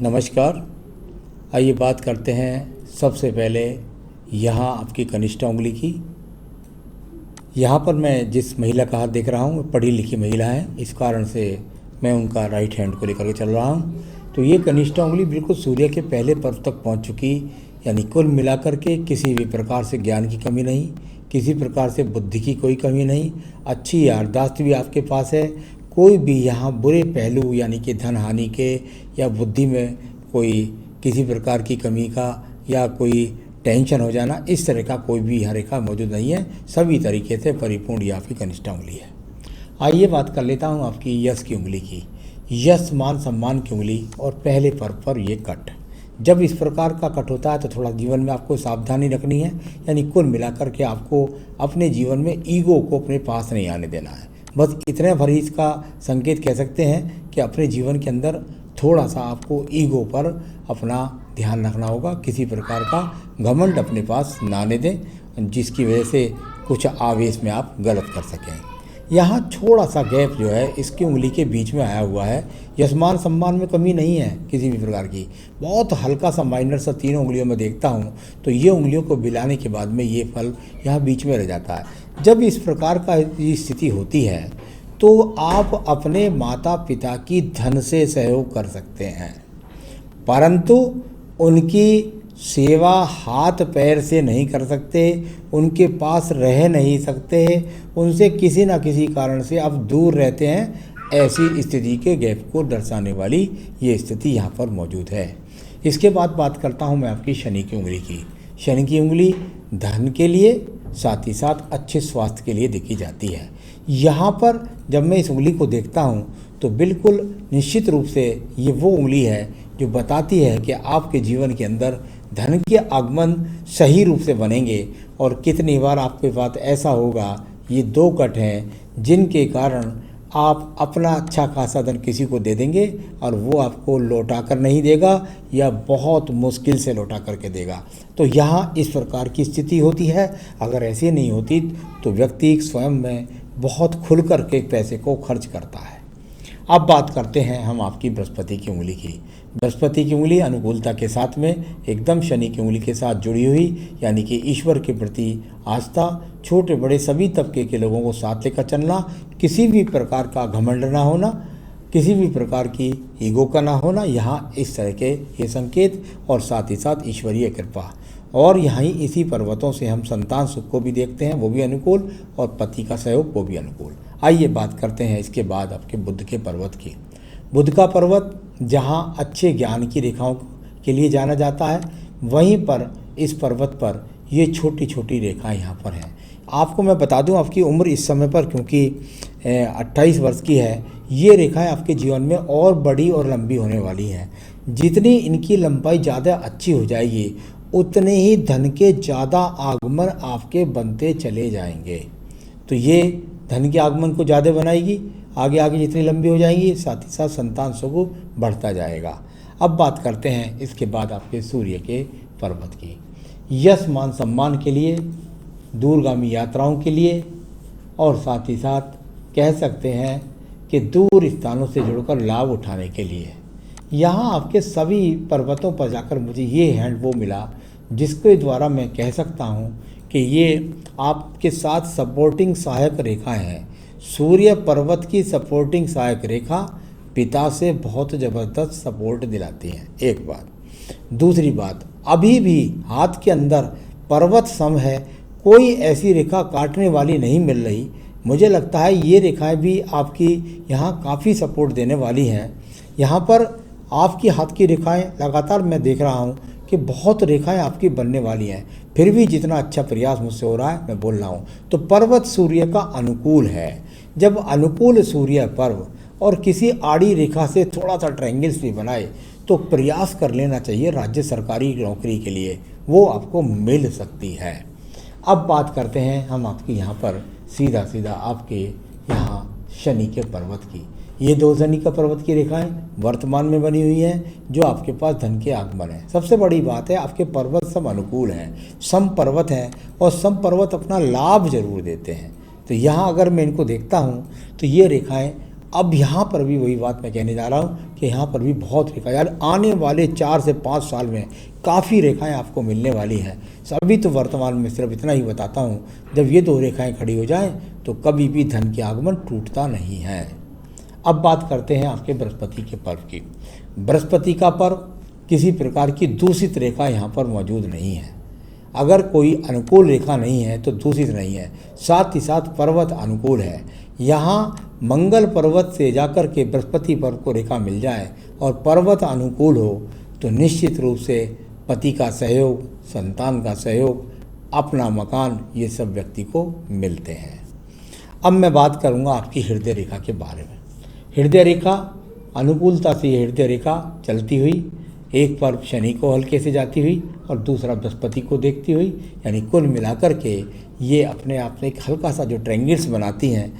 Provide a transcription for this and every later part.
नमस्कार। आइए बात करते हैं सबसे पहले यहाँ आपकी कनिष्ठ उंगली की। यहाँ पर मैं जिस महिला का हाथ देख रहा हूँ पढ़ी लिखी महिला है, इस कारण से मैं उनका राइट हैंड को लेकर के चल रहा हूँ। तो ये कनिष्ठ उंगली बिल्कुल सूर्य के पहले पर्व तक पहुँच चुकी, यानी कुल मिलाकर के किसी भी प्रकार से ज्ञान की कमी नहीं, किसी प्रकार से बुद्धि की कोई कमी नहीं, अच्छी याददाश्त भी आपके पास है। कोई भी यहाँ बुरे पहलू यानी कि धन हानि के या बुद्धि में कोई किसी प्रकार की कमी का या कोई टेंशन हो जाना, इस तरह का कोई भी यहाँ रेखा मौजूद नहीं है। सभी तरीके से परिपूर्ण ये आपकी कनिष्ठ उंगली है। आइए बात कर लेता हूँ आपकी यश की उंगली की। यश मान सम्मान की उंगली और पहले पर्व पर ये कट। जब इस प्रकार का कट होता है तो थोड़ा जीवन में आपको सावधानी रखनी है, यानी कुल मिलाकर के आपको अपने जीवन में ईगो को अपने पास नहीं आने देना है। बस इतने भर इसका संकेत कह सकते हैं कि अपने जीवन के अंदर थोड़ा सा आपको ईगो पर अपना ध्यान रखना होगा। किसी प्रकार का घमंड अपने पास ना आने दें जिसकी वजह से कुछ आवेश में आप गलत कर सकें। यहाँ थोड़ा सा गैप जो है इसकी उंगली के बीच में आया हुआ है। यशमान सम्मान में कमी नहीं है किसी भी प्रकार की, बहुत हल्का सा माइनर सा तीनों उंगलियों में देखता हूँ तो ये उंगलियों को मिलाने के बाद में ये फल यहाँ बीच में रह जाता है। जब इस प्रकार का ये स्थिति होती है तो आप अपने माता पिता की धन से सहयोग कर सकते हैं, परंतु उनकी सेवा हाथ पैर से नहीं कर सकते, उनके पास रह नहीं सकते, उनसे किसी न किसी कारण से आप दूर रहते हैं। ऐसी स्थिति के गैप को दर्शाने वाली ये स्थिति यहाँ पर मौजूद है। इसके बाद बात करता हूँ मैं आपकी शनि की उंगली की। शनि की उंगली धन के लिए साथ ही साथ अच्छे स्वास्थ्य के लिए देखी जाती है। यहाँ पर जब मैं इस उंगली को देखता हूँ तो बिल्कुल निश्चित रूप से ये वो उंगली है जो बताती है कि आपके जीवन के अंदर धन के आगमन सही रूप से बनेंगे और कितनी बार आपके पास ऐसा होगा। ये दो कट हैं जिनके कारण आप अपना अच्छा खासा धन किसी को दे देंगे और वो आपको लौटा कर नहीं देगा या बहुत मुश्किल से लौटा करके देगा। तो यहाँ इस प्रकार की स्थिति होती है। अगर ऐसी नहीं होती तो व्यक्ति स्वयं में बहुत खुल कर के पैसे को खर्च करता है। अब बात करते हैं हम आपकी बृहस्पति की उंगली की। बृहस्पति की उंगली अनुकूलता के साथ में एकदम शनि की उंगली के साथ जुड़ी हुई, यानी कि ईश्वर के प्रति आस्था, छोटे बड़े सभी तबके के लोगों को साथ लेकर चलना, किसी भी प्रकार का घमंड ना होना, किसी भी प्रकार की ईगो का ना होना, यहाँ इस तरह के ये संकेत और साथ ही साथ ईश्वरीय कृपा। और यहाँ ही इसी पर्वतों से हम संतान सुख को भी देखते हैं, वो भी अनुकूल, और पति का सहयोग वो भी अनुकूल। आइए बात करते हैं इसके बाद आपके बुध के पर्वत की। बुध का पर्वत जहाँ अच्छे ज्ञान की रेखाओं के लिए जाना जाता है, वहीं पर इस पर्वत पर ये छोटी छोटी रेखाएं यहाँ पर हैं। आपको मैं बता दूं आपकी उम्र इस समय पर क्योंकि 28 वर्ष की है, ये रेखाएं आपके जीवन में और बड़ी और लंबी होने वाली हैं। जितनी इनकी लंबाई ज़्यादा अच्छी हो जाएगी उतने ही धन के ज़्यादा आगमन आपके बनते चले जाएंगे। तो ये धन के आगमन को ज़्यादा बनाएगी, आगे आगे जितनी लंबी हो जाएंगी साथ ही साथ संतान सुख बढ़ता जाएगा। अब बात करते हैं इसके बाद आपके सूर्य के पर्वत की। यश मान सम्मान के लिए, दूरगामी यात्राओं के लिए और साथ ही साथ कह सकते हैं कि दूर स्थानों से जुड़कर लाभ उठाने के लिए। यहाँ आपके सभी पर्वतों पर जाकर मुझे ये हैंड वो मिला जिसके द्वारा मैं कह सकता हूँ कि ये आपके साथ सपोर्टिंग सहायक रेखा है। सूर्य पर्वत की सपोर्टिंग सहायक रेखा पिता से बहुत ज़बरदस्त सपोर्ट दिलाती है, एक बात। दूसरी बात, अभी भी हाथ के अंदर पर्वत सम है, कोई ऐसी रेखा काटने वाली नहीं मिल रही। मुझे लगता है ये रेखाएं भी आपकी यहाँ काफ़ी सपोर्ट देने वाली हैं। यहाँ पर आपकी हाथ की रेखाएं लगातार मैं देख रहा हूँ कि बहुत रेखाएं आपकी बनने वाली हैं। फिर भी जितना अच्छा प्रयास मुझसे हो रहा है मैं बोल रहा हूँ। तो पर्वत सूर्य का अनुकूल है। जब अनुकूल सूर्य पर्व और किसी आड़ी रेखा से थोड़ा सा ट्रायंगल्स भी बनाए तो प्रयास कर लेना चाहिए राज्य सरकारी नौकरी के लिए, वो आपको मिल सकती है। अब बात करते हैं हम आपकी यहाँ पर सीधा सीधा आपके यहाँ शनि के पर्वत की। ये दो शनि का पर्वत की रेखाएं वर्तमान में बनी हुई हैं जो आपके पास धन के आगमन है। सबसे बड़ी बात है आपके पर्वत सब अनुकूल हैं, सम पर्वत हैं और सम पर्वत अपना लाभ जरूर देते हैं। तो यहाँ अगर मैं इनको देखता हूँ तो ये रेखाएं अब यहाँ पर भी वही बात मैं कहने जा रहा हूँ कि यहाँ पर भी बहुत रेखा, यानी आने वाले 4 से 5 साल में काफ़ी रेखाएं आपको मिलने वाली हैं। अभी तो वर्तमान में सिर्फ इतना ही बताता हूँ, जब ये 2 रेखाएं खड़ी हो जाएं तो कभी भी धन के आगमन टूटता नहीं है। अब बात करते हैं आपके बृहस्पति के पर्व की। बृहस्पति का पर्व किसी प्रकार की दूषित रेखा यहाँ पर मौजूद नहीं है। अगर कोई अनुकूल रेखा नहीं है तो दूषित नहीं है, साथ ही साथ पर्वत अनुकूल है। यहाँ मंगल पर्वत से जाकर के बृहस्पति पर्व को रेखा मिल जाए और पर्वत अनुकूल हो तो निश्चित रूप से पति का सहयोग, संतान का सहयोग, अपना मकान, ये सब व्यक्ति को मिलते हैं। अब मैं बात करूँगा आपकी हृदय रेखा के बारे में। हृदय रेखा अनुकूलता से ये हृदय रेखा चलती हुई एक पर्व शनि को हल्के से जाती हुई और दूसरा बृहस्पति को देखती हुई, यानी कुल मिलाकर के ये अपने आप में एक हल्का सा जो ट्रायंगल्स बनाती हैं,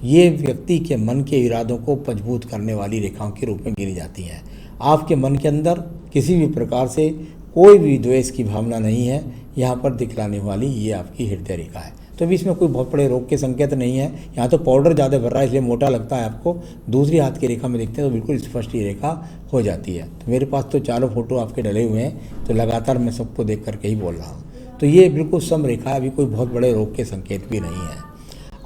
ये व्यक्ति के मन के इरादों को मजबूत करने वाली रेखाओं के रूप में गिनी जाती हैं। आपके मन के अंदर किसी भी प्रकार से कोई भी द्वेष की भावना नहीं है, यहाँ पर दिखलाने वाली ये आपकी हृदय रेखा है। तो अभी इसमें कोई बहुत बड़े रोग के संकेत नहीं है। यहाँ तो पाउडर ज़्यादा भर रहा है इसलिए मोटा लगता है आपको। दूसरी हाथ की रेखा में देखते हैं तो बिल्कुल स्पष्ट ही रेखा हो जाती है। तो मेरे पास तो चारों फोटो आपके डले हुए हैं, तो लगातार मैं सबको देख करके ही बोल रहा हूँ। तो ये बिल्कुल सम रेखा है, अभी कोई बहुत बड़े रोग के संकेत भी नहीं है।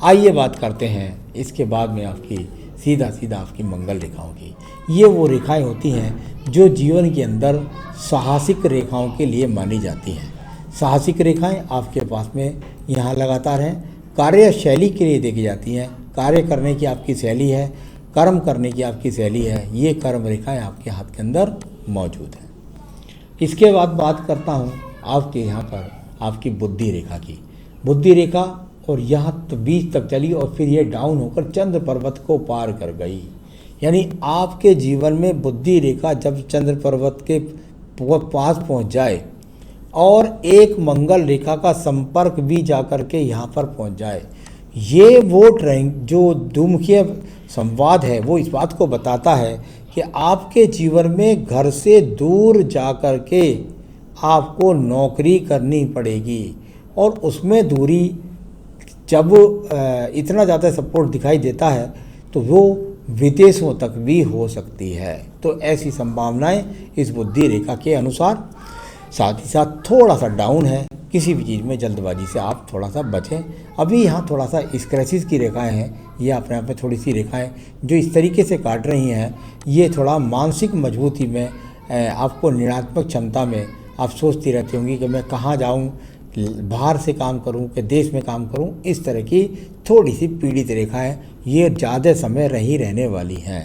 आइए बात करते हैं इसके बाद में आपकी सीधा आपकी मंगल रेखाओं की। ये वो रेखाएं होती हैं जो जीवन के अंदर साहसिक रेखाओं के लिए मानी जाती हैं। साहसिक रेखाएं आपके पास में यहाँ लगातार हैं। कार्यशैली के लिए देखी जाती हैं, कार्य करने की आपकी शैली है, कर्म करने की आपकी शैली है, ये कर्म रेखाएं आपके हाथ के अंदर मौजूद हैं। इसके बाद बात करता हूँ आपके यहाँ पर आपकी बुद्धि रेखा की। बुद्धि रेखा और यहाँ तो बीच तक चली और फिर ये डाउन होकर चंद्र पर्वत को पार कर गई। यानी आपके जीवन में बुद्धि रेखा जब चंद्र पर्वत के पास पहुँच जाए और एक मंगल रेखा का संपर्क भी जाकर के यहाँ पर पहुँच जाए, ये वो जो द्विमुखीय संवाद है वो इस बात को बताता है कि आपके जीवन में घर से दूर जाकर के आपको नौकरी करनी पड़ेगी और उसमें दूरी जब इतना ज़्यादा सपोर्ट दिखाई देता है तो वो विदेशों तक भी हो सकती है। तो ऐसी संभावनाएं इस बुद्धि रेखा के अनुसार। साथ ही साथ थोड़ा सा डाउन है, किसी भी चीज़ में जल्दबाजी से आप थोड़ा सा बचें। अभी यहाँ थोड़ा सा स्क्रैचेस की रेखाएं हैं, ये अपने आप में थोड़ी सी रेखाएं जो इस तरीके से काट रही हैं, ये थोड़ा मानसिक मजबूती में आपको ऋणात्मक क्षमता में आप सोचती रहती होंगी कि मैं कहाँ जाऊँ, बाहर से काम करूं कि देश में काम करूं। इस तरह की थोड़ी सी पीड़ित रेखाएं ये ज़्यादा समय रही रहने वाली हैं।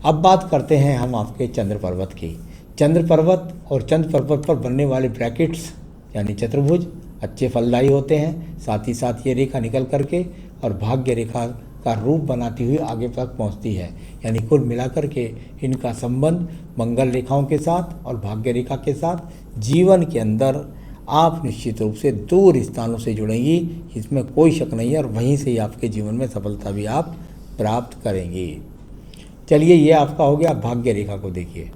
अब बात करते हैं हम आपके चंद्र पर्वत की। चंद्र पर्वत और चंद्र पर्वत पर बनने वाले ब्रैकेट्स यानी चतुर्भुज अच्छे फलदायी होते हैं। साथ ही साथ ये रेखा निकल करके और भाग्य रेखा का रूप बनाती हुई आगे तक पहुंचती है। यानी कुल मिलाकर के इनका संबंध मंगल रेखाओं के साथ और भाग्य रेखा के साथ जीवन के अंदर आप निश्चित रूप से दूर स्थानों से जुड़ेंगी, इसमें कोई शक नहीं है, और वहीं से ही आपके जीवन में सफलता भी आप प्राप्त करेंगी। चलिए, ये आपका हो गया। भाग्य रेखा को देखिए।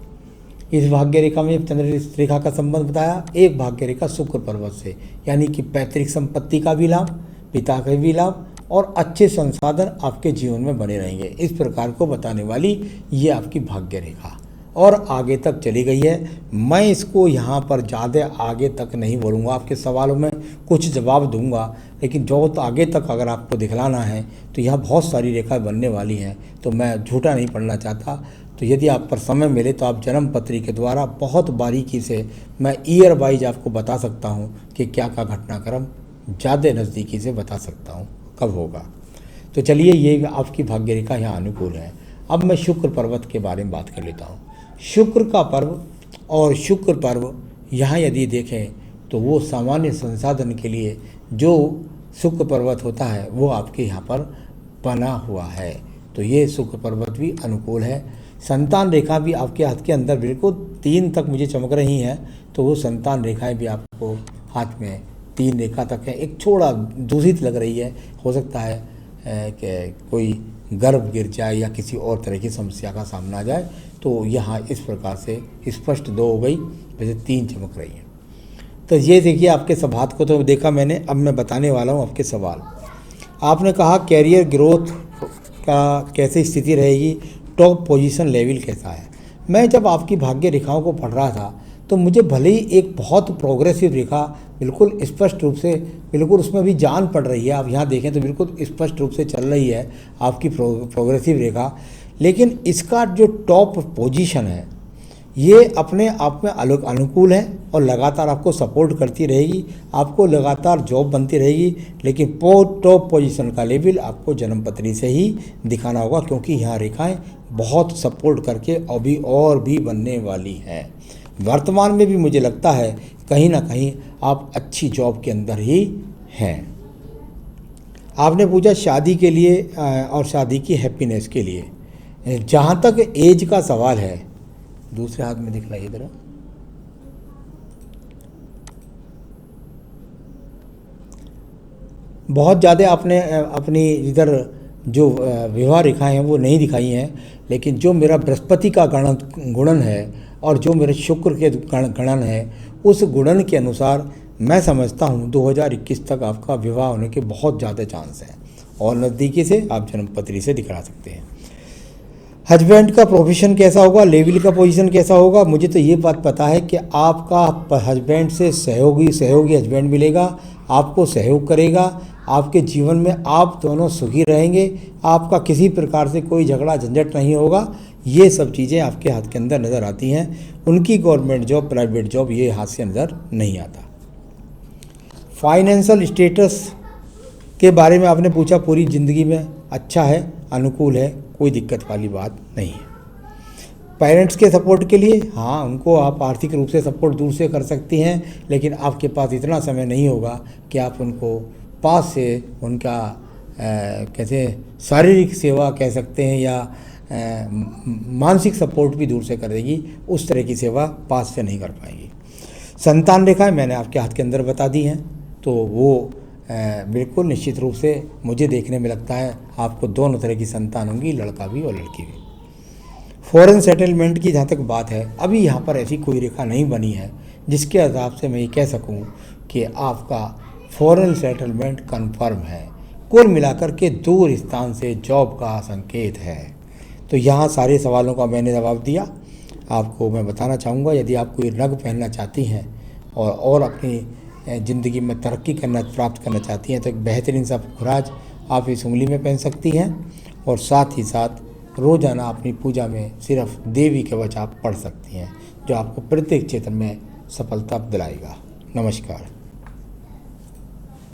इस भाग्य रेखा में चंद्र रेखा का संबंध बताया। एक भाग्य रेखा शुक्र पर्वत से, यानी कि पैतृक संपत्ति का भी लाभ, पिता का भी लाभ और अच्छे संसाधन आपके जीवन में बने रहेंगे, इस प्रकार को बताने वाली ये आपकी भाग्य रेखा और आगे तक चली गई है। मैं इसको यहाँ पर ज़्यादा आगे तक नहीं बोलूँगा, आपके सवालों में कुछ जवाब दूंगा, लेकिन जो आगे तक अगर आपको दिखलाना है तो यहाँ बहुत सारी रेखाएं बनने वाली हैं, तो मैं झूठा नहीं पढ़ना चाहता। तो यदि आप पर समय मिले तो आप जन्म पत्री के द्वारा बहुत बारीकी से मैं ईयर वाइज आपको बता सकता हूँ कि क्या का घटनाक्रम ज़्यादा नज़दीकी से बता सकता हूँ कब होगा। तो चलिए, ये आपकी भाग्य रेखा यहाँ अनुकूल है। अब मैं शुक्र पर्वत के बारे में बात कर लेता हूँ। शुक्र का पर्व और शुक्र पर्व यहाँ यदि देखें तो वो सामान्य संसाधन के लिए जो शुक्र पर्वत होता है वो आपके यहाँ पर बना हुआ है। तो ये शुक्र पर्वत भी अनुकूल है। संतान रेखा भी आपके हाथ के अंदर बिल्कुल 3 तक मुझे चमक रही हैं, तो वो संतान रेखाएं भी आपको हाथ में 3 रेखा तक है। एक थोड़ा दूषित लग रही है, हो सकता है कि कोई गर्भ गिर जाए या किसी और तरह की समस्या का सामना आ जाए। तो यहाँ इस प्रकार से स्पष्ट 2 हो गई, वैसे 3 चमक रही है। तो ये देखिए, आपके सवाल को तो देखा मैंने, अब मैं बताने वाला हूँ आपके सवाल। आपने कहा कैरियर ग्रोथ का कैसे स्थिति रहेगी, टॉप पोजीशन लेवल कैसा है। मैं जब आपकी भाग्य रेखाओं को पढ़ रहा था तो मुझे भले ही एक बहुत प्रोग्रेसिव रेखा बिल्कुल स्पष्ट रूप से, बिल्कुल उसमें भी जान पड़ रही है, आप यहाँ देखें तो बिल्कुल स्पष्ट रूप से चल रही है आपकी प्रोग्रेसिव रेखा, लेकिन इसका जो टॉप पोजीशन है ये अपने आप में अनुकूल है और लगातार आपको सपोर्ट करती रहेगी, आपको लगातार जॉब बनती रहेगी। लेकिन टॉप पोजीशन का लेवल आपको जन्मपत्री से ही दिखाना होगा, क्योंकि यहाँ रेखाएं बहुत सपोर्ट करके अभी और भी बनने वाली हैं। वर्तमान में भी मुझे लगता है कहीं ना कहीं आप अच्छी जॉब के अंदर ही हैं। आपने पूछा शादी के लिए और शादी की हैप्पीनेस के लिए। जहाँ तक एज का सवाल है, दूसरे हाथ में दिखलाइए ज़रा, बहुत ज़्यादा आपने अपनी इधर जो विवाह रेखाएं हैं वो नहीं दिखाई हैं, लेकिन जो मेरा बृहस्पति का गुणन है और जो मेरे शुक्र के गणन है, उस गुणन के अनुसार मैं समझता हूँ 2021 तक आपका विवाह होने के बहुत ज़्यादा चांस हैं और नज़दीकी से आप जन्मपत्री से दिखा सकते हैं। हस्बैंड का प्रोफेशन कैसा होगा, लेवल का पोजीशन कैसा होगा, मुझे तो ये बात पता है कि आपका हस्बैंड से सहयोगी हस्बैंड मिलेगा, आपको सहयोग करेगा, आपके जीवन में आप दोनों सुखी रहेंगे, आपका किसी प्रकार से कोई झगड़ा झंझट नहीं होगा। ये सब चीज़ें आपके हाथ के अंदर नज़र आती हैं। उनकी गवर्नमेंट जॉब, प्राइवेट जॉब ये हाथ से नज़र नहीं आता। फाइनेंशियल स्टेटस के बारे में आपने पूछा, पूरी ज़िंदगी में अच्छा है, अनुकूल है, कोई दिक्कत वाली बात नहीं है। पेरेंट्स के सपोर्ट के लिए, हाँ, उनको आप आर्थिक रूप से सपोर्ट दूर से कर सकती हैं, लेकिन आपके पास इतना समय नहीं होगा कि आप उनको पास से उनका कैसे शारीरिक सेवा कह सकते हैं या मानसिक सपोर्ट भी दूर से कर देगी, उस तरह की सेवा पास से नहीं कर पाएंगी। संतान रेखाएं मैंने आपके हाथ के अंदर बता दी हैं, तो वो बिल्कुल निश्चित रूप से मुझे देखने में लगता है आपको दोनों तरह की संतान होंगी, लड़का भी और लड़की भी। फॉरेन सेटलमेंट की जहाँ तक बात है, अभी यहाँ पर ऐसी कोई रेखा नहीं बनी है जिसके हिसाब से मैं ये कह सकूँ कि आपका फॉरेन सेटलमेंट कन्फर्म है। कुल मिलाकर के दूर स्थान से जॉब का संकेत है। तो यहाँ सारे सवालों का मैंने जवाब दिया। आपको मैं बताना चाहूँगा, यदि आप कोई रंग पहनना चाहती हैं और अपनी ज़िंदगी में तरक्की प्राप्त करना चाहती हैं, तो एक बेहतरीन सा खुराज आप इस उंगली में पहन सकती हैं और साथ ही साथ रोज़ाना अपनी पूजा में सिर्फ देवी कवच आप पढ़ सकती हैं, जो आपको प्रत्येक क्षेत्र में सफलता दिलाएगा। नमस्कार।